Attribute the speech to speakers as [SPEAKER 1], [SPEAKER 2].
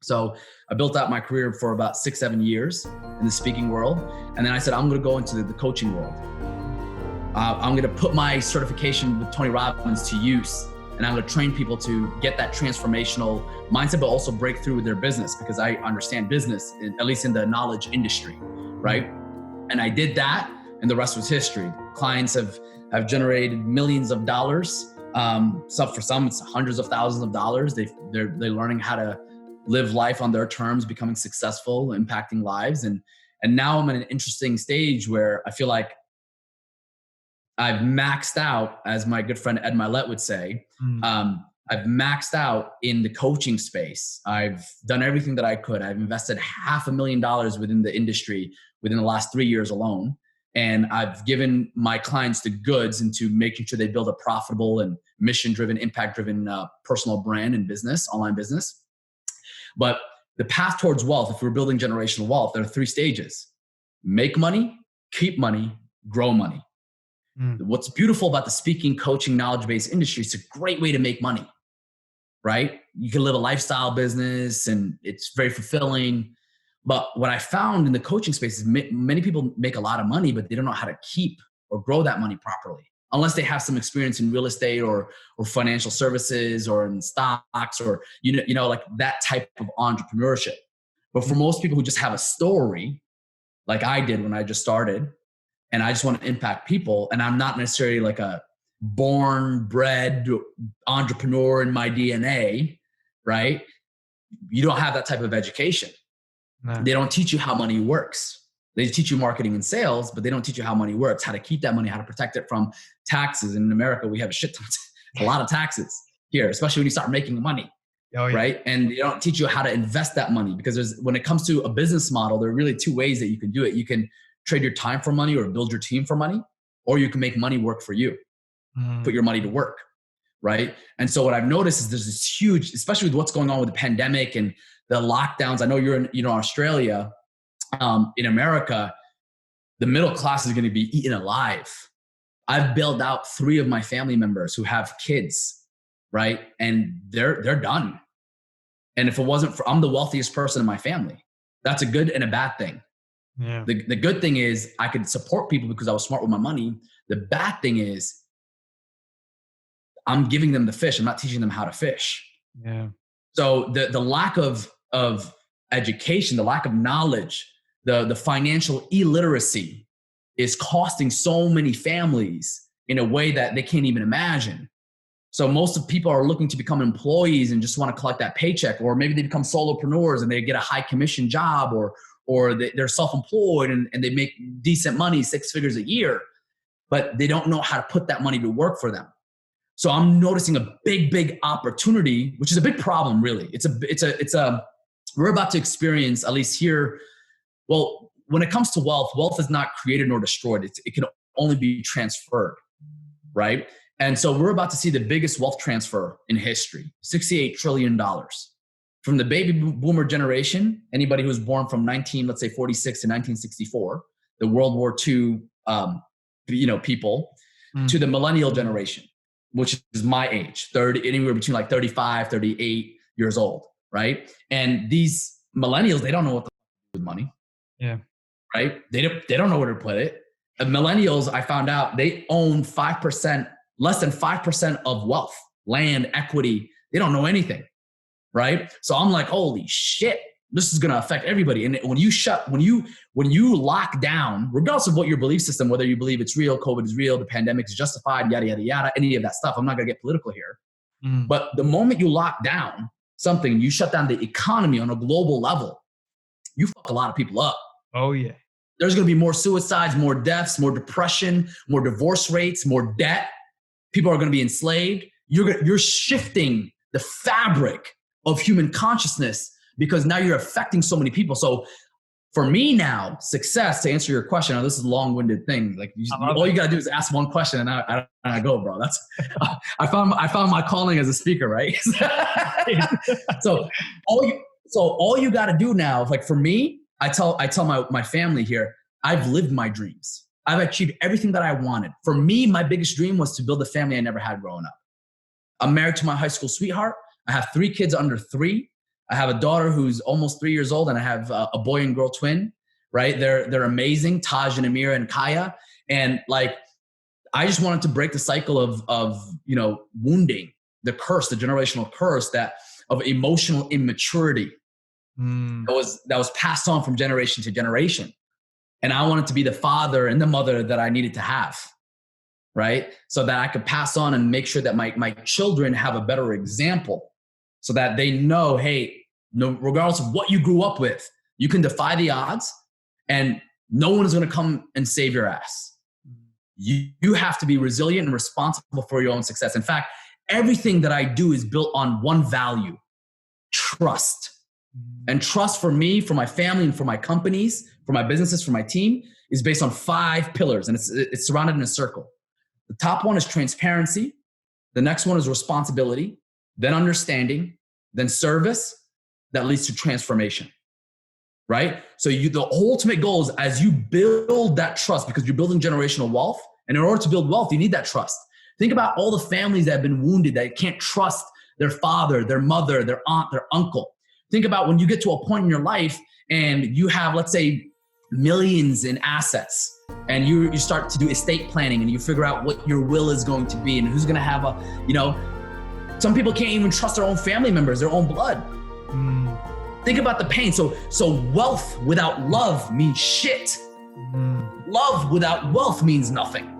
[SPEAKER 1] So I built out my career for about 6-7 years in the speaking world. And then I said, I'm going to go into the coaching world. I'm going to put my certification with Tony Robbins to use. And I'm going to train people to get that transformational mindset, but also break through with their business, because I understand business, at least in the knowledge industry, right? And I did that, and the rest was history. Clients have generated millions of dollars. For some, it's hundreds of thousands of dollars. They're learning how to live life on their terms, becoming successful, impacting lives. And now I'm at an interesting stage where I feel like I've maxed out, as my good friend Ed Milet would say. I've maxed out in the coaching space. I've done everything that I could. I've invested $500,000 within the industry within the last 3 years alone. And I've given my clients the goods into making sure they build a profitable and mission-driven, impact-driven personal brand and business, online business. But the path towards wealth, if we're building generational wealth, there are 3 stages: make money, keep money, grow money. What's beautiful about the speaking, coaching, knowledge-based industry, it's a great way to make money, right? You can live a lifestyle business and it's very fulfilling. But what I found in the coaching space is many people make a lot of money, but they don't know how to keep or grow that money properly, unless they have some experience in real estate or financial services or in stocks or, like that type of entrepreneurship. But for most people who just have a story, like I did when I just started, and I just want to impact people, and I'm not necessarily like a bred entrepreneur in my DNA, right? You don't have that type of education. No. They don't teach you how money works. They teach you marketing and sales, but they don't teach you how money works, how to keep that money, how to protect it from taxes. And in America, we have a shit ton, a lot of taxes here, especially when you start making money, right? And they don't teach you how to invest that money, because when it comes to a business model, there are really 2 ways that you can do it. You can trade your time for money or build your team for money, or you can make money work for you, put your money to work, right? And so what I've noticed is there's this huge, especially with what's going on with the pandemic and the lockdowns. I know you're in Australia. In America, the middle class is going to be eaten alive. I've bailed out 3 of my family members who have kids, right? And they're done. And if it wasn't for, I'm the wealthiest person in my family. That's a good and a bad thing. Yeah. The good thing is I could support people because I was smart with my money. The bad thing is I'm giving them the fish. I'm not teaching them how to fish. Yeah. So the lack of education, the lack of knowledge, the financial illiteracy is costing so many families in a way that they can't even imagine. So most of people are looking to become employees and just want to collect that paycheck, or maybe they become solopreneurs and they get a high commission job, or they're self-employed and they make decent money, 6 figures a year, but they don't know how to put that money to work for them. So I'm noticing a big opportunity, which is a big problem, really. We're about to experience, at least here. Well, when it comes to wealth is not created nor destroyed. It can only be transferred, right? And so we're about to see the biggest wealth transfer in history, $68 trillion. From the baby boomer generation, anybody who was born from 46 to 1964, the World War II, people, to the millennial generation, which is my age, anywhere between like 35, 38 years old, right? And these millennials, they don't know what to do with money. Yeah. Right? They don't know where to put it. And millennials, I found out, they own 5%, less than 5% of wealth, land, equity. They don't know anything. Right? So I'm like, holy shit, this is going to affect everybody. And when you lock down, regardless of what your belief system, whether you believe it's real, COVID is real, the pandemic is justified, yada, yada, yada, any of that stuff, I'm not going to get political here. But the moment you lock down something, you shut down the economy on a global level, you fuck a lot of people up.
[SPEAKER 2] Oh yeah.
[SPEAKER 1] There's going to be more suicides, more deaths, more depression, more divorce rates, more debt. People are going to be enslaved. You're shifting the fabric of human consciousness, because now you're affecting so many people. So for me now, success, to answer your question, now this is a long-winded thing. Like all you got to do is ask one question and I go, bro. That's I found my calling as a speaker, right? So all you got to do now, like for me, I tell my family here, I've lived my dreams. I've achieved everything that I wanted. For me, my biggest dream was to build a family I never had growing up. I'm married to my high school sweetheart. I have 3 kids under 3. I have a daughter who's almost 3 years old, and I have a boy and girl twin, right? They're amazing, Taj and Amira and Kaya. And like, I just wanted to break the cycle of wounding the curse, the generational curse of emotional immaturity that was passed on from generation to generation. And I wanted to be the father and the mother that I needed to have, right? So that I could pass on and make sure that my children have a better example, so that they know, hey, regardless of what you grew up with, you can defy the odds and no one is going to come and save your ass. You have to be resilient and responsible for your own success. In fact, everything that I do is built on one value: trust. And trust for me, for my family, and for my companies, for my businesses, for my team, is based on 5 pillars, and it's surrounded in a circle. The top one is transparency. The next one is responsibility, then understanding, then service that leads to transformation, right? So the ultimate goal is, as you build that trust, because you're building generational wealth, and in order to build wealth, you need that trust. Think about all the families that have been wounded, that can't trust their father, their mother, their aunt, their uncle. Think about when you get to a point in your life and you have, let's say, millions in assets, and you start to do estate planning and you figure out what your will is going to be and who's going to have some people can't even trust their own family members, their own blood. Think about the pain. So wealth without love means shit. Love without wealth means nothing.